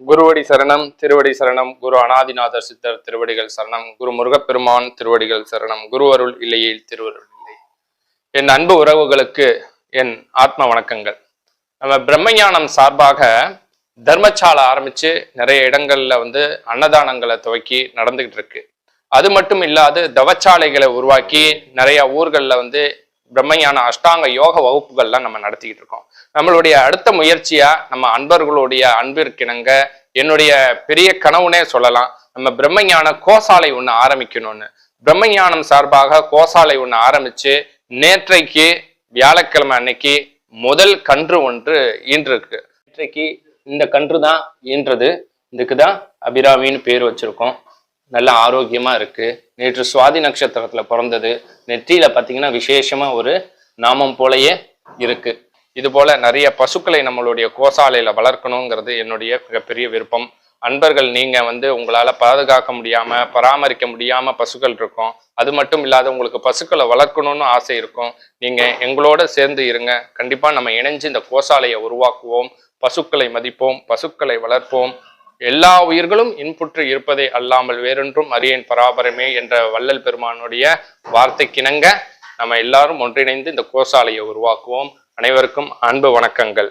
குருவடி சரணம், திருவடி சரணம், குரு அநாதிநாதர் சித்தர் திருவடிகள் சரணம், குரு முருகப்பெருமான் திருவடிகள் சரணம், குரு அருள் இல்லையில் திருவருள் இல்லை. என் அன்பு உறவுகளுக்கு என் ஆத்ம வணக்கங்கள். நம்ம பிரம்மஞானம் சார்பாக தர்மசாலை ஆரம்பிச்சு நிறைய இடங்கள்ல அன்னதானங்களை துவக்கி நடந்துகிட்டு இருக்கு. அது மட்டும் இல்லாது தவச்சாலைகளை உருவாக்கி நிறைய ஊர்கள்ல பிரம்மஞான அஷ்டாங்க யோக வகுப்புகள்லாம் நம்ம நடத்திக்கிட்டு இருக்கோம். நம்மளுடைய அடுத்த முயற்சியா நம்ம அன்பர்களுடைய அன்பிற்கிணங்க என்னுடைய பெரிய கனவுனே சொல்லலாம், நம்ம பிரம்மஞான கோசாலை ஒன்று ஆரம்பிக்கணும்னு. பிரம்மஞானம் சார்பாக கோசாலை ஒன்று ஆரம்பிச்சு நேற்றைக்கு வியாழக்கிழமை அன்னைக்கு முதல் கன்று ஒன்று ஈன்றிருக்கு. நேற்றைக்கு இந்த கன்று தான் ஈன்றது. இதுக்குதான் அபிராமின்னு பேர் வச்சிருக்கோம். நல்ல ஆரோக்கியமா இருக்கு. நேற்று சுவாதி நட்சத்திரத்துல பிறந்தது. நெற்றியில பாத்தீங்கன்னா விசேஷமா ஒரு நாமம் போலயே இருக்கு. இது போல நிறைய பசுக்களை நம்மளுடைய கோசாலையில வளர்க்கணுங்கிறது என்னுடைய மிகப்பெரிய விருப்பம். அன்பர்கள் நீங்க உங்களால பாதுகாக்க முடியாம பராமரிக்க முடியாம பசுக்கள் இருக்கும். அது மட்டும் இல்லாத உங்களுக்கு பசுக்களை வளர்க்கணும்னு ஆசை இருக்கும். நீங்க எங்களோட சேர்ந்து இருங்க. கண்டிப்பா நம்ம இணைஞ்சு இந்த கோசாலையை உருவாக்குவோம். பசுக்களை மதிப்போம், பசுக்களை வளர்ப்போம். எல்லா உயிர்களும் இன்புற்று இருப்பதை அல்லாமல் வேறொன்றும் அறியேன் பராபரமே என்ற வள்ளல் பெருமானுடைய வார்த்தைக்கிணங்க நம்ம எல்லாரும் ஒன்றிணைந்து இந்த கோசாலையை உருவாக்குவோம். அனைவருக்கும் அன்பு வணக்கங்கள்.